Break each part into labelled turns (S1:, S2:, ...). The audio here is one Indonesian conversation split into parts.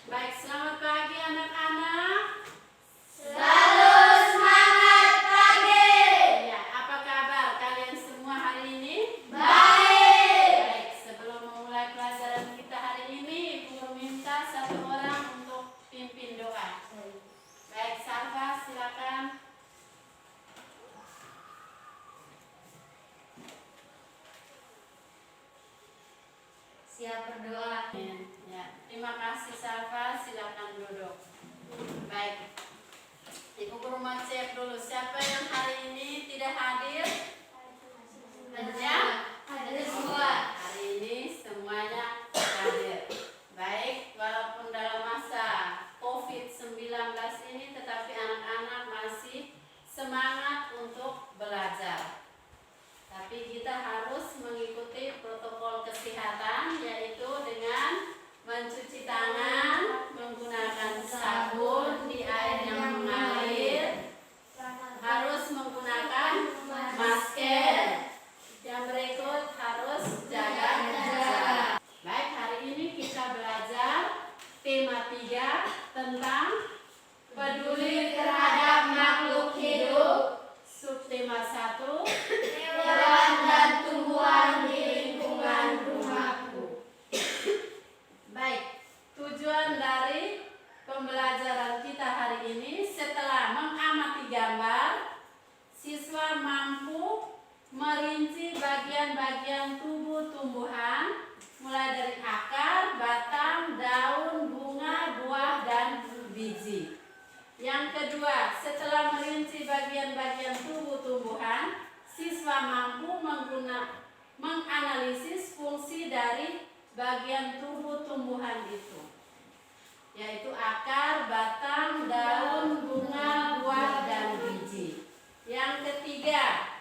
S1: Baik, selamat pagi anak-anak.
S2: Selalu semangat pagi.
S1: Ya, apa kabar kalian semua hari ini?
S2: Baik.
S1: Baik, sebelum memulai pelajaran kita hari ini, Ibu minta satu orang untuk pimpin doa. Baik, Salva, silakan.
S2: Siap berdoa.
S1: Ya, terima kasih Salva, silakan duduk. Baik, Ibu Guru mau cek dulu siapa yang hari ini tidak hadir.
S2: Hadir semua.
S1: Hari ini semuanya hadir. Baik, walaupun dalam masa COVID-19 ini, tetapi anak-anak masih semangat untuk belajar. Tapi kita harus mengikuti protokol kesehatan, yaitu dengan mencuci tangan, menggunakan sabun di air yang mengalir, harus menggunakan masker. Yang berikut harus jaga jarak. Baik, hari ini kita belajar tema 3 tentang peduli terhadap makhluk hidup. Subtema 1,
S2: Hewan dan tumbuhan di lingkungan rumahku.
S1: Baik, tujuan dari pembelajaran kita hari ini, setelah mengamati gambar, siswa mampu merinci bagian-bagian tubuh tumbuhan, mulai dari akar, batang, daun, bunga, buah, dan biji. Yang kedua, setelah merinci bagian-bagian tubuh tumbuhan, siswa mampu menganalisis fungsi dari bagian tubuh tumbuhan itu, yaitu akar, batang, daun, bunga, buah, dan biji. Yang ketiga,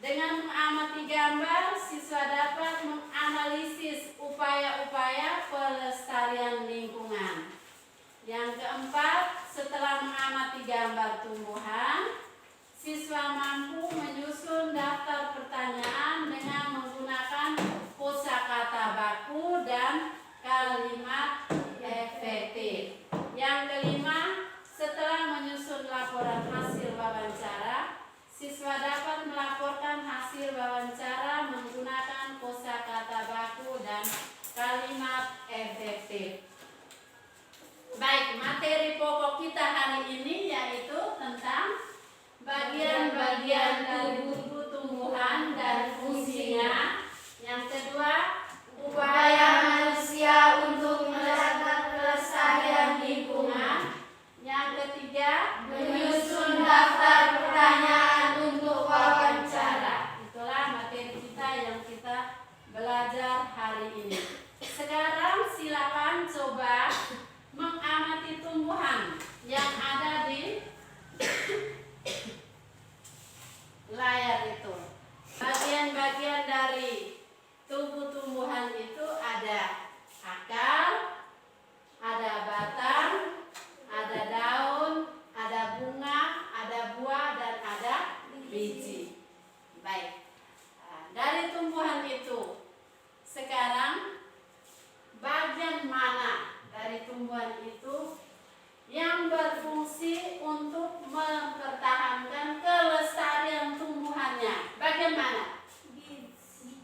S1: dengan mengamati gambar, siswa dapat menganalisis upaya-upaya pelestarian lingkungan. Yang keempat, setelah mengamati gambar tumbuhan, siswa mampu menyusun daftar pertanyaan dengan menggunakan kosakata baku dan kalimat efektif. Yang kelima, setelah menyusun laporan hasil wawancara, siswa dapat melaporkan hasil wawancara menggunakan kosakata baku dan kalimat efektif. Baik, materi pokok kita hari ini yaitu tentang bagian-bagian tubuh tumbuhan dan fungsinya. Yang kedua, upaya manusia untuk menjaga kelestarian lingkungan. Yang ketiga, menyusun daftar pertanyaan untuk wawancara. Itulah materi kita yang kita belajar hari ini. Sekarang silakan coba mengamati tumbuhan yang ada di layar itu. Bagian-bagian dari tubuh tumbuhan itu ada akar, ada batang, ada daun, ada bunga, ada buah, dan ada biji. Baik, dari tumbuhan itu sekarang bagian mana dari tumbuhan itu yang berfungsi untuk mempertahankan kelestarian tumbuhannya? Bagian mana?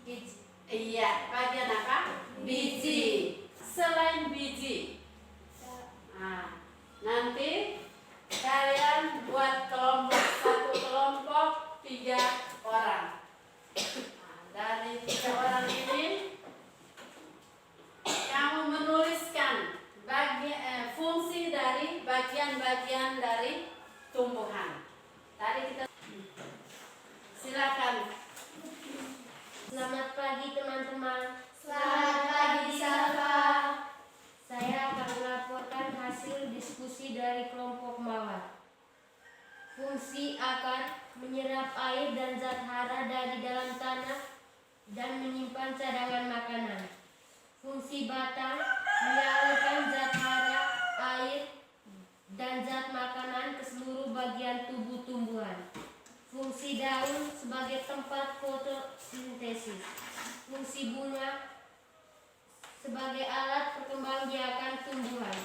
S1: Biji. Iya, bagian apa? Biji. Selain biji, nanti kalian buat kelompok, satu kelompok 3 orang. Dari 3 orang ini kamu menuliskan fungsi dari bagian-bagian dari tumbuhan. Tadi kita silakan.
S2: Selamat pagi teman-teman.
S3: Selamat pagi, Salva.
S2: Saya akan melaporkan hasil diskusi dari kelompok mawar. Fungsi akar menyerap air dan zat hara dari dalam tanah dan menyimpan cadangan makanan. Fungsi batang menyalurkan zat hara, air, dan zat makanan ke seluruh bagian tubuh tumbuhan. Fungsi daun sebagai tempat fotosintesis. Fungsi bunga sebagai alat perkembangbiakan tumbuhan.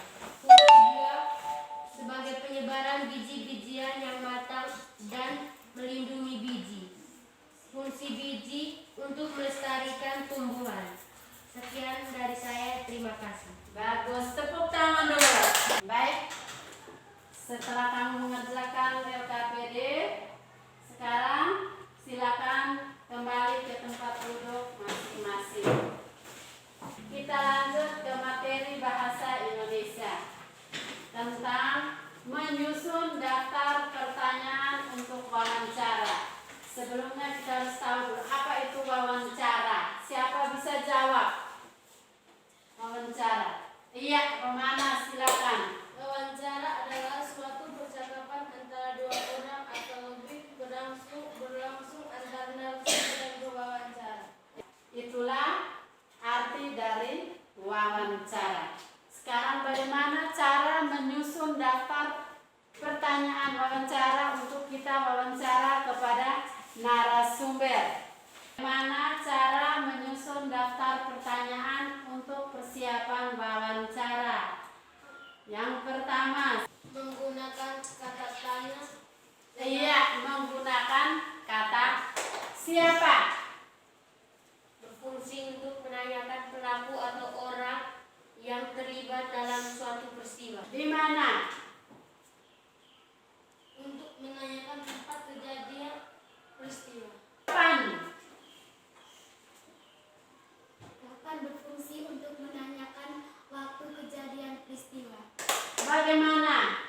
S2: Fungsi 2 sebagai penyebaran biji-bijian yang matang dan melindungi biji. Fungsi biji untuk melestarikan tumbuhan. Sekian dari saya, terima kasih.
S1: Bagus, tepuk tangan dulu. Baik, setelah kamu mengerjakan LKPD, sekarang silakan kembali ke tempat duduk masing-masing. Kita lanjut ke materi bahasa Indonesia tentang menyusun daftar pertanyaan untuk wawancara. Sebelumnya kita harus tahu dulu apa itu wawancara. Siapa bisa jawab? Wawancara. Iya, Romana silakan.
S2: Wawancara adalah suatu percakapan antara dua orang atau lebih berlangsung antara narasumber dan pewawancara.
S1: Itulah arti dari wawancara. Sekarang bagaimana cara menyusun daftar pertanyaan wawancara untuk kita wawancara kepada narasumber? Bagaimana cara menyusun daftar pertanyaan untuk persiapan wawancara? Yang pertama,
S2: Menggunakan kata tanya.
S1: iya, menggunakan kata siapa.
S2: Berfungsi untuk menanyakan pelaku atau orang yang terlibat dalam suatu peristiwa.
S1: Di mana?
S2: Untuk menanyakan tempat kejadian peristiwa.
S1: Kapan?
S3: Kapan berfungsi untuk menanyakan waktu kejadian peristiwa.
S1: Bagaimana?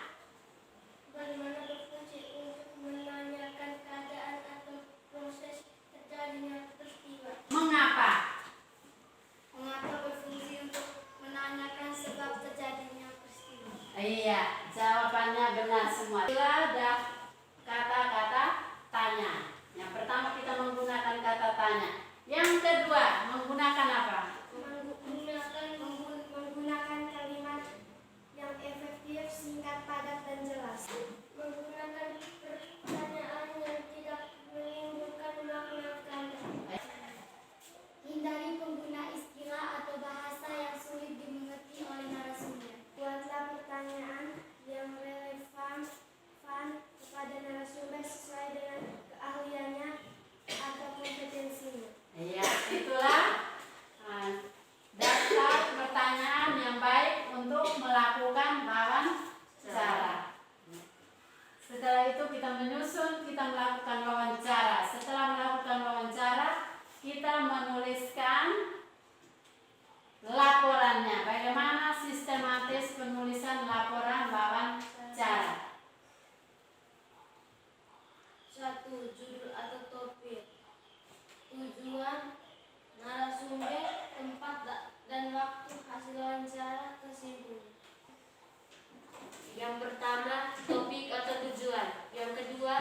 S2: Bagaimana berfungsi untuk menanyakan keadaan atau proses terjadinya peristiwa.
S1: Mengapa?
S3: Mengapa berfungsi untuk menanyakan sebab terjadinya peristiwa.
S1: Iya, jawabannya benar semua. Itulah ada kata-kata tanya. Yang pertama kita menggunakan kata tanya. Yang kedua menggunakan apa?
S3: Menggunakan kalimat yang efektif, singkat, padat, dan jelas.
S2: Menggunakan pertanyaan yang tidak menimbulkan makna ganda.
S3: Hindari pengguna istilah atau bahasa yang sulit dimengerti oleh narasumber.
S2: Buatlah pertanyaan yang relevan kepada narasumber sesuai dengan keahliannya atau kompetensinya.
S1: Iya, itulah daftar pertanyaan yang baik untuk melakukan wawancara. Setelah itu kita menyusun, kita melakukan wawancara. Setelah melakukan wawancara, kita menuliskan laporannya. Bagaimana sistematis penulisan laporan wawancara?
S2: 1. Judul atau topik. Tujuan, narasumber, tempat dan waktu hasil wawancara, kesimpulan. Yang pertama, topik atau tujuan. Yang kedua,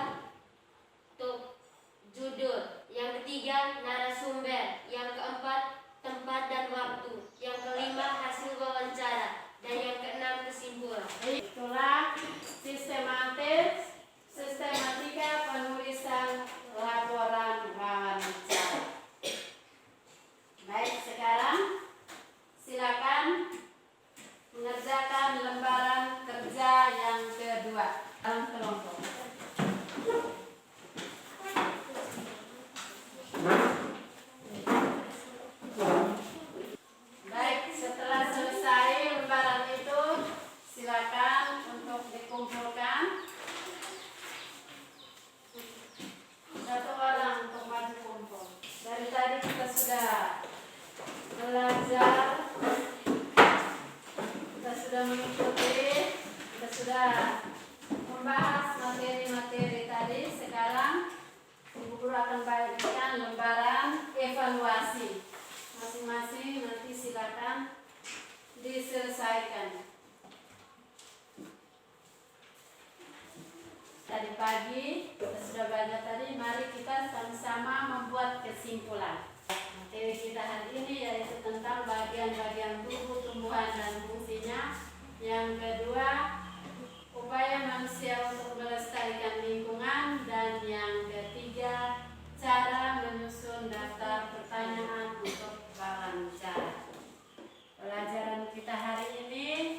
S2: judul. Yang ketiga, narasumber. Yang keempat, tempat dan waktu. Yang kelima, hasil wawancara. Dan yang keenam, kesimpulan.
S1: Itulah sistematika penulisan laporan wawancara. Baik, sekarang silakan mengerjakan lembaran kerja yang kedua dalam kelompok. Baik, setelah selesai lembaran itu silakan untuk dikumpulkan. Satu orang untuk maju kumpul. Dari tadi kita sudah belajar, kita sudah mengikuti, kita sudah membahas materi-materi tadi. Sekarang Ibu Guru akan bagikan lembaran evaluasi. Masing-masing nanti silakan diselesaikan. Tadi pagi kita sudah belajar tadi, mari kita sama-sama membuat kesimpulan. Materi kita hari ini yaitu tentang bagian-bagian tubuh, tumbuhan dan fungsinya. Yang kedua, upaya manusia untuk melestarikan lingkungan. Dan yang ketiga, cara menyusun daftar pertanyaan untuk wawancara. Pelajaran kita hari ini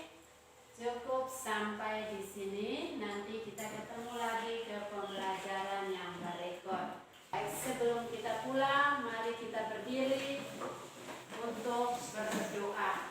S1: sini. Nanti kita ketemu lagi ke pembelajaran yang berikut. Baik, sebelum kita pulang, mari kita berdiri untuk berdoa.